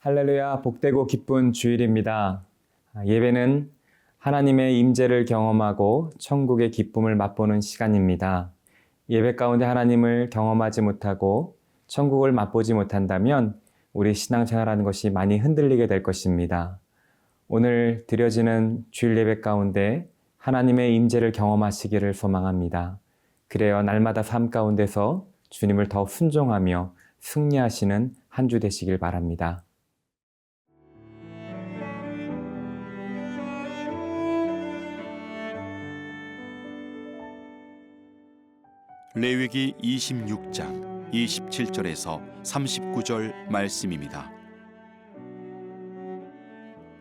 할렐루야, 복되고 기쁜 주일입니다. 예배는 하나님의 임재를 경험하고 천국의 기쁨을 맛보는 시간입니다. 예배 가운데 하나님을 경험하지 못하고 천국을 맛보지 못한다면 우리 신앙생활하는 것이 많이 흔들리게 될 것입니다. 오늘 드려지는 주일 예배 가운데 하나님의 임재를 경험하시기를 소망합니다. 그래야 날마다 삶 가운데서 주님을 더 순종하며 승리하시는 한 주 되시길 바랍니다. 레위기 26장 27절에서 39절 말씀입니다.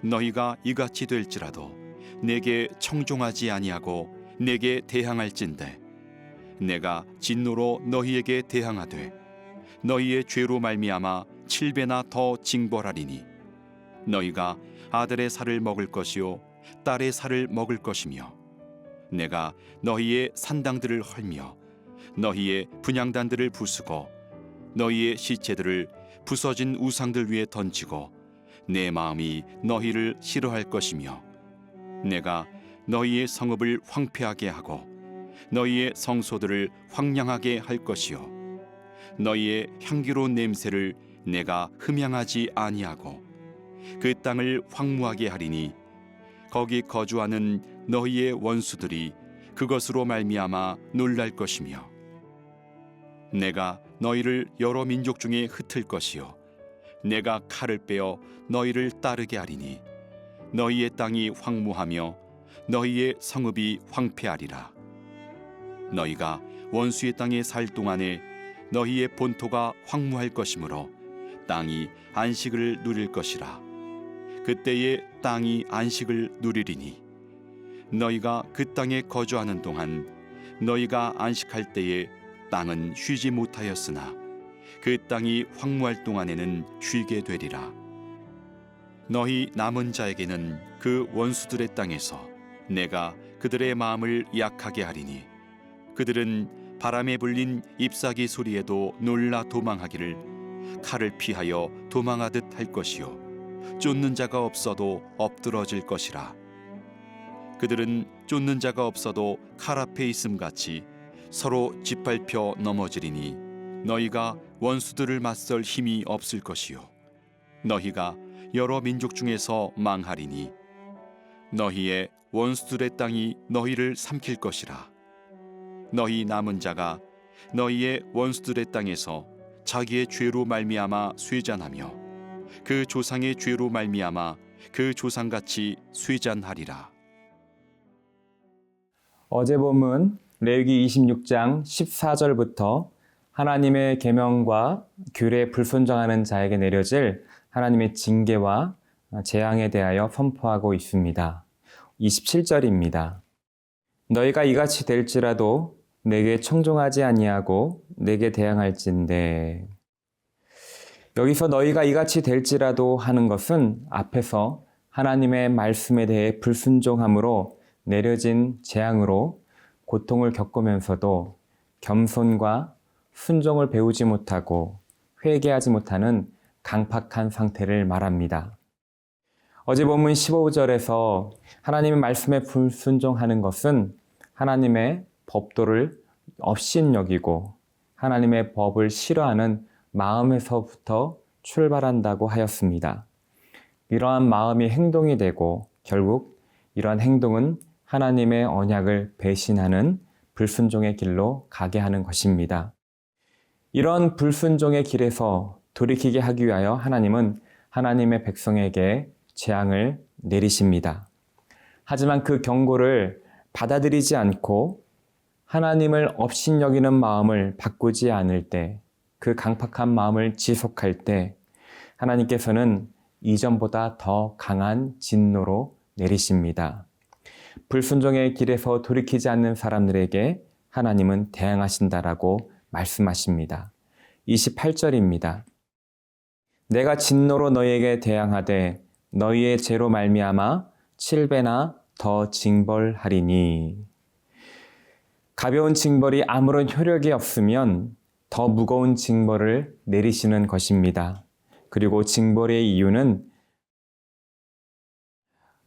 너희가 이같이 될지라도 내게 청종하지 아니하고 내게 대항할진대 내가 진노로 너희에게 대항하되 너희의 죄로 말미암아 7배나 더 징벌하리니 너희가 아들의 살을 먹을 것이요 딸의 살을 먹을 것이며 내가 너희의 산당들을 헐며 너희의 분향단들을 부수고 너희의 시체들을 부서진 우상들 위에 던지고 내 마음이 너희를 싫어할 것이며 내가 너희의 성읍을 황폐하게 하고 너희의 성소들을 황량하게 할 것이요 너희의 향기로운 냄새를 내가 흠향하지 아니하고 그 땅을 황무하게 하리니 거기 거주하는 너희의 원수들이 그것으로 말미암아 놀랄 것이며 내가 너희를 여러 민족 중에 흩을 것이요 내가 칼을 빼어 너희를 따르게 하리니 너희의 땅이 황무하며 너희의 성읍이 황폐하리라. 너희가 원수의 땅에 살 동안에 너희의 본토가 황무할 것이므로 땅이 안식을 누릴 것이라. 그때에 땅이 안식을 누리리니 너희가 그 땅에 거주하는 동안 너희가 안식할 때에 땅은 쉬지 못하였으나 그 땅이 황무할 동안에는 쉬게 되리라. 너희 남은 자에게는 그 원수들의 땅에서 내가 그들의 마음을 약하게 하리니 그들은 바람에 불린 잎사귀 소리에도 놀라 도망하기를 칼을 피하여 도망하듯 할 것이요 쫓는 자가 없어도 엎드러질 것이라. 그들은 쫓는 자가 없어도 칼 앞에 있음같이 서로 짓밟혀 넘어지리니 너희가 원수들을 맞설 힘이 없을 것이요 너희가 여러 민족 중에서 망하리니 너희의 원수들의 땅이 너희를 삼킬 것이라. 너희 남은 자가 너희의 원수들의 땅에서 자기의 죄로 말미암아 쇠잔하며 그 조상의 죄로 말미암아 그 조상같이 쇠잔하리라. 어제 본문 레위기 26장 14절부터 하나님의 계명과 규례에 불순종하는 자에게 내려질 하나님의 징계와 재앙에 대하여 선포하고 있습니다. 27절입니다. 너희가 이같이 될지라도 내게 청종하지 아니하고 내게 대항할진대. 여기서 너희가 이같이 될지라도 하는 것은 앞에서 하나님의 말씀에 대해 불순종함으로 내려진 재앙으로 고통을 겪으면서도 겸손과 순종을 배우지 못하고 회개하지 못하는 강팍한 상태를 말합니다. 어제 본문 15절에서 하나님의 말씀에 불순종하는 것은 하나님의 법도를 업신여기고 하나님의 법을 싫어하는 마음에서부터 출발한다고 하였습니다. 이러한 마음이 행동이 되고 결국 이러한 행동은 하나님의 언약을 배신하는 불순종의 길로 가게 하는 것입니다. 이런 불순종의 길에서 돌이키게 하기 위하여 하나님은 하나님의 백성에게 재앙을 내리십니다. 하지만 그 경고를 받아들이지 않고 하나님을 업신여기는 마음을 바꾸지 않을 때, 그 강팍한 마음을 지속할 때 하나님께서는 이전보다 더 강한 진노로 내리십니다. 불순종의 길에서 돌이키지 않는 사람들에게 하나님은 대항하신다라고 말씀하십니다. 28절입니다. 내가 진노로 너희에게 대항하되 너희의 죄로 말미암아 7배나 더 징벌하리니. 가벼운 징벌이 아무런 효력이 없으면 더 무거운 징벌을 내리시는 것입니다. 그리고 징벌의 이유는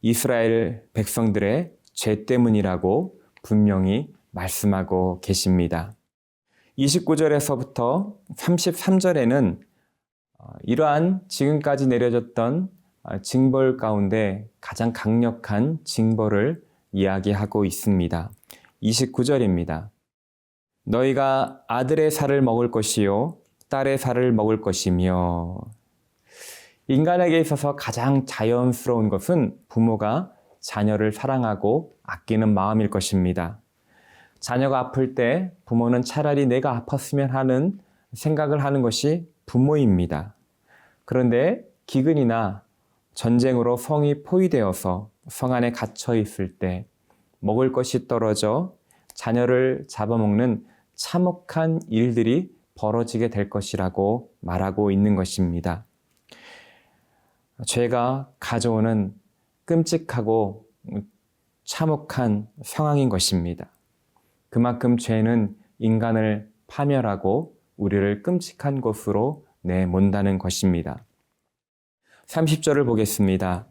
이스라엘 백성들의 죄 때문이라고 분명히 말씀하고 계십니다. 29절에서부터 33절에는 이러한 지금까지 내려졌던 징벌 가운데 가장 강력한 징벌을 이야기하고 있습니다. 29절입니다. 너희가 아들의 살을 먹을 것이요 딸의 살을 먹을 것이며. 인간에게 있어서 가장 자연스러운 것은 부모가 자녀를 사랑하고 아끼는 마음일 것입니다. 자녀가 아플 때 부모는 차라리 내가 아팠으면 하는 생각을 하는 것이 부모입니다. 그런데 기근이나 전쟁으로 성이 포위되어서 성 안에 갇혀 있을 때 먹을 것이 떨어져 자녀를 잡아먹는 참혹한 일들이 벌어지게 될 것이라고 말하고 있는 것입니다. 죄가 가져오는 끔찍하고 참혹한 상황인 것입니다. 그만큼 죄는 인간을 파멸하고 우리를 끔찍한 곳으로 내몬다는 것입니다. 30절을 보겠습니다.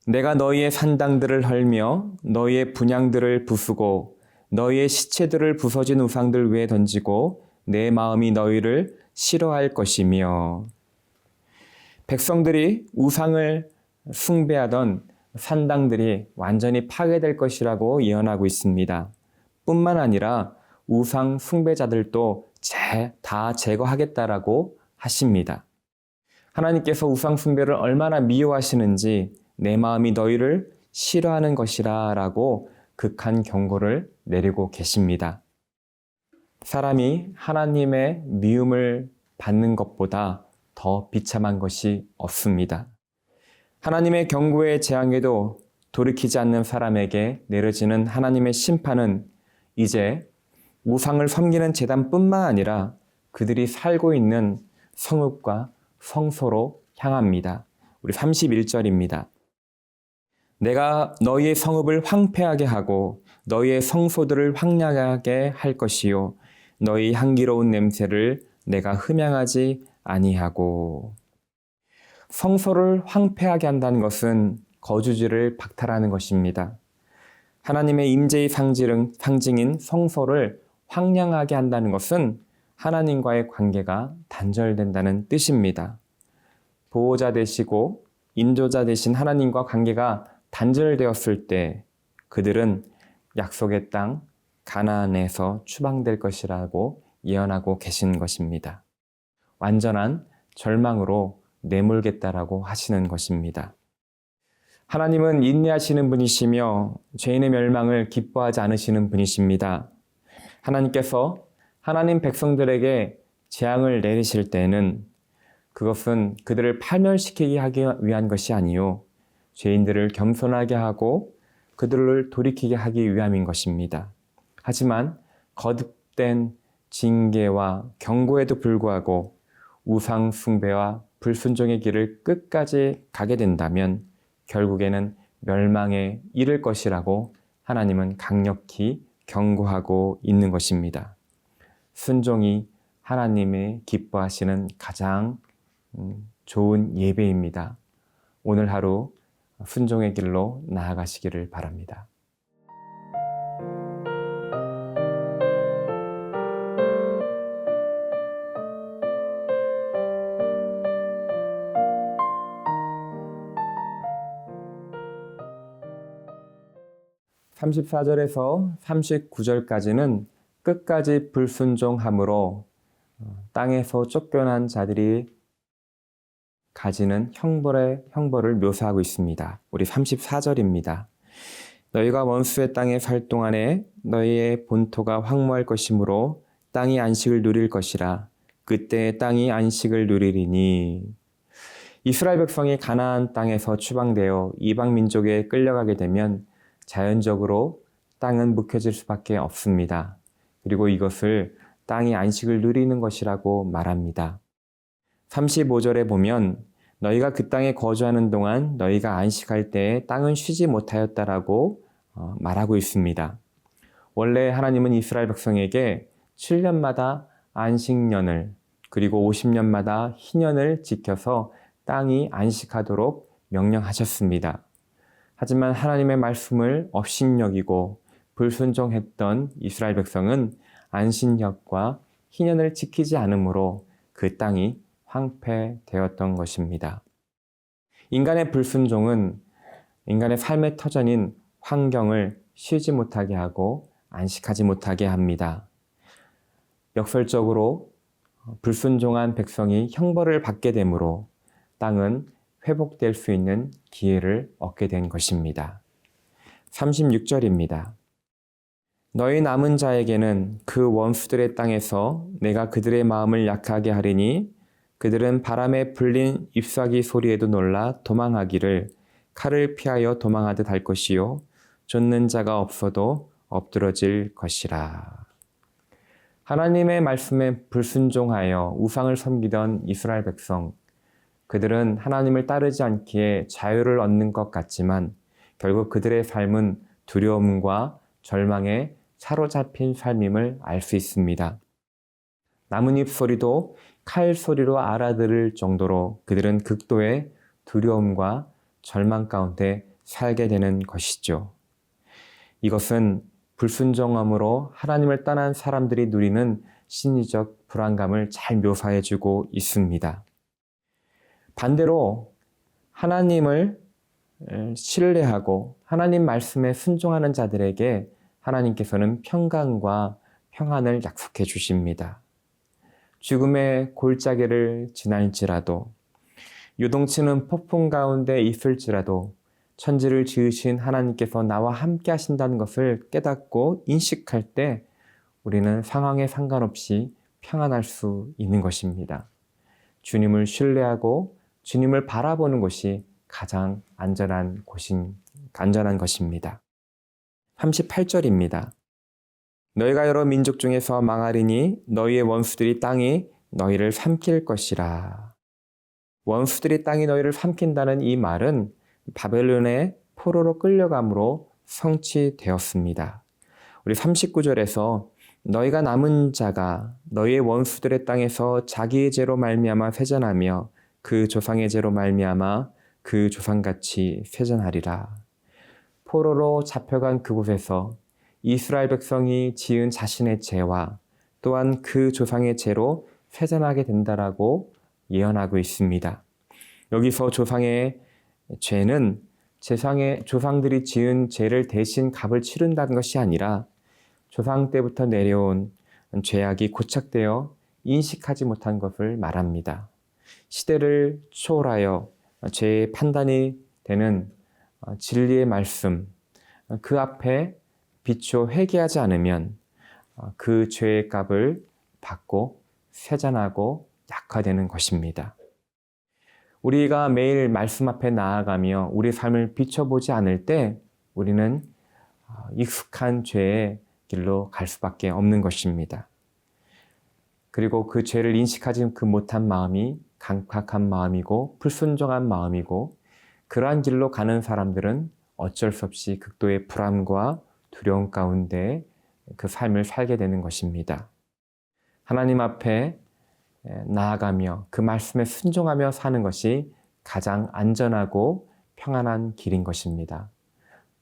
내가 너희의 산당들을 헐며 너희의 분향들을 부수고 너희의 시체들을 부서진 우상들 위에 던지고 내 마음이 너희를 싫어할 것이며. 백성들이 우상을 숭배하던 산당들이 완전히 파괴될 것이라고 예언하고 있습니다. 뿐만 아니라 우상 숭배자들도 다 제거하겠다라고 하십니다. 하나님께서 우상 숭배를 얼마나 미워하시는지 내 마음이 너희를 싫어하는 것이라 라고 극한 경고를 내리고 계십니다. 사람이 하나님의 미움을 받는 것보다 더 비참한 것이 없습니다. 하나님의 경고의 재앙에도 돌이키지 않는 사람에게 내려지는 하나님의 심판은 이제 우상을 섬기는 제단뿐만 아니라 그들이 살고 있는 성읍과 성소로 향합니다. 우리 31절입니다. 내가 너희의 성읍을 황폐하게 하고 너희의 성소들을 황량하게 할 것이요 너희 향기로운 냄새를 내가 흠양하지 아니하고. 성소를 황폐하게 한다는 것은 거주지를 박탈하는 것입니다. 하나님의 임재의 상징인 성소를 황량하게 한다는 것은 하나님과의 관계가 단절된다는 뜻입니다. 보호자 되시고 인도자 되신 하나님과 관계가 단절되었을 때 그들은 약속의 땅 가나안에서 추방될 것이라고 예언하고 계신 것입니다. 완전한 절망으로 내몰겠다라고 하시는 것입니다. 하나님은 인내하시는 분이시며 죄인의 멸망을 기뻐하지 않으시는 분이십니다. 하나님께서 하나님 백성들에게 재앙을 내리실 때는 그것은 그들을 파멸시키게 하기 위한 것이 아니요 죄인들을 겸손하게 하고 그들을 돌이키게 하기 위함인 것입니다. 하지만 거듭된 징계와 경고에도 불구하고 우상 숭배와 불순종의 길을 끝까지 가게 된다면 결국에는 멸망에 이를 것이라고 하나님은 강력히 경고하고 있는 것입니다. 순종이 하나님의 기뻐하시는 가장 좋은 예배입니다. 오늘 하루 순종의 길로 나아가시기를 바랍니다. (34절에서 39절까지는) 끝까지 불순종함으로 땅에서 쫓겨난 자들이 가지는 형벌을 묘사하고 있습니다. 우리 34절입니다. 너희가 원수의 땅에 살 동안에 너희의 본토가 황무할 것이므로 땅이 안식을 누릴 것이라. 그때 땅이 안식을 누리리니. 이스라엘 백성이 가나안 땅에서 추방되어 이방 민족에 끌려가게 되면 자연적으로 땅은 묵혀질 수밖에 없습니다. 그리고 이것을 땅이 안식을 누리는 것이라고 말합니다. 35절에 보면 너희가 그 땅에 거주하는 동안 너희가 안식할 때에 땅은 쉬지 못하였다라고 말하고 있습니다. 원래 하나님은 이스라엘 백성에게 7년마다 안식년을 그리고 50년마다 희년을 지켜서 땅이 안식하도록 명령하셨습니다. 하지만 하나님의 말씀을 업신여기고 불순종했던 이스라엘 백성은 안식년과 희년을 지키지 않으므로 그 땅이 황폐되었던 것입니다. 인간의 불순종은 인간의 삶의 터전인 환경을 쉬지 못하게 하고 안식하지 못하게 합니다. 역설적으로 불순종한 백성이 형벌을 받게 되므로 땅은 회복될 수 있는 기회를 얻게 된 것입니다. 36절입니다. 너희 남은 자에게는 그 원수들의 땅에서 내가 그들의 마음을 약하게 하리니 그들은 바람에 불린 잎사귀 소리에도 놀라 도망하기를 칼을 피하여 도망하듯 할 것이요 쫓는 자가 없어도 엎드러질 것이라. 하나님의 말씀에 불순종하여 우상을 섬기던 이스라엘 백성, 그들은 하나님을 따르지 않기에 자유를 얻는 것 같지만 결국 그들의 삶은 두려움과 절망에 사로잡힌 삶임을 알 수 있습니다. 나뭇잎 소리도 칼 소리로 알아들을 정도로 그들은 극도의 두려움과 절망 가운데 살게 되는 것이죠. 이것은 불순종함으로 하나님을 떠난 사람들이 누리는 심리적 불안감을 잘 묘사해주고 있습니다. 반대로 하나님을 신뢰하고 하나님 말씀에 순종하는 자들에게 하나님께서는 평강과 평안을 약속해 주십니다. 죽음의 골짜기를 지날지라도 요동치는 폭풍 가운데 있을지라도 천지를 지으신 하나님께서 나와 함께 하신다는 것을 깨닫고 인식할 때 우리는 상황에 상관없이 평안할 수 있는 것입니다. 주님을 신뢰하고 주님을 바라보는 것이 가장 안전한 것입니다. 38절입니다. 너희가 여러 민족 중에서 망하리니 너희의 원수들이 땅이 너희를 삼킬 것이라. 원수들이 땅이 너희를 삼킨다는 이 말은 바벨론의 포로로 끌려감으로 성취되었습니다. 우리 39절에서 너희가 남은 자가 너희의 원수들의 땅에서 자기의 죄로 말미암아 세잔하며 그 조상의 죄로 말미암아 그 조상같이 세잔하리라. 포로로 잡혀간 그곳에서 이스라엘 백성이 지은 자신의 죄와 또한 그 조상의 죄로 세잔하게 된다라고 예언하고 있습니다. 여기서 조상의 죄는 조상들이 지은 죄를 대신 값을 치른다는 것이 아니라 조상 때부터 내려온 죄악이 고착되어 인식하지 못한 것을 말합니다. 시대를 초월하여 죄의 판단이 되는 진리의 말씀, 그 앞에 비추어 회개하지 않으면 그 죄의 값을 받고 세잔하고 약화되는 것입니다. 우리가 매일 말씀 앞에 나아가며 우리 삶을 비춰보지 않을 때 우리는 익숙한 죄의 길로 갈 수밖에 없는 것입니다. 그리고 그 죄를 인식하지 못한 마음이 강팍한 마음이고 불순종한 마음이고 그러한 길로 가는 사람들은 어쩔 수 없이 극도의 불안과 두려움 가운데 그 삶을 살게 되는 것입니다. 하나님 앞에 나아가며 그 말씀에 순종하며 사는 것이 가장 안전하고 평안한 길인 것입니다.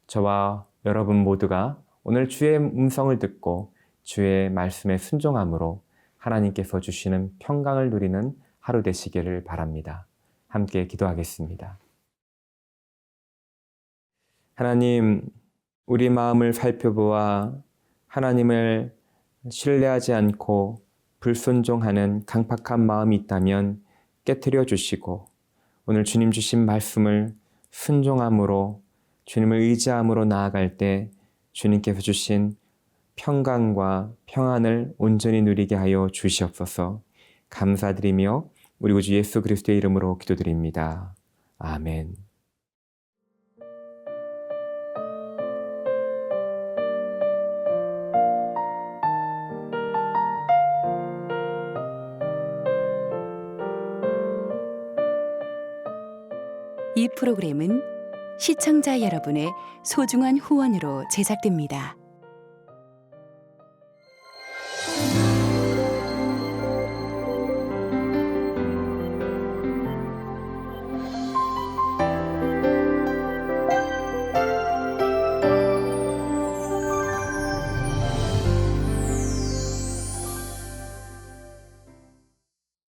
저와 여러분 모두가 오늘 주의 음성을 듣고 주의 말씀에 순종함으로 하나님께서 주시는 평강을 누리는 하루 되시기를 바랍니다. 함께 기도하겠습니다. 하나님, 우리 마음을 살펴보아 하나님을 신뢰하지 않고 불순종하는 강팍한 마음이 있다면 깨트려 주시고 오늘 주님 주신 말씀을 순종함으로 주님을 의지함으로 나아갈 때 주님께서 주신 평강과 평안을 온전히 누리게 하여 주시옵소서. 감사드리며 우리 구주 예수 그리스도의 이름으로 기도드립니다. 아멘. 이 프로그램은 시청자 여러분의 소중한 후원으로 제작됩니다.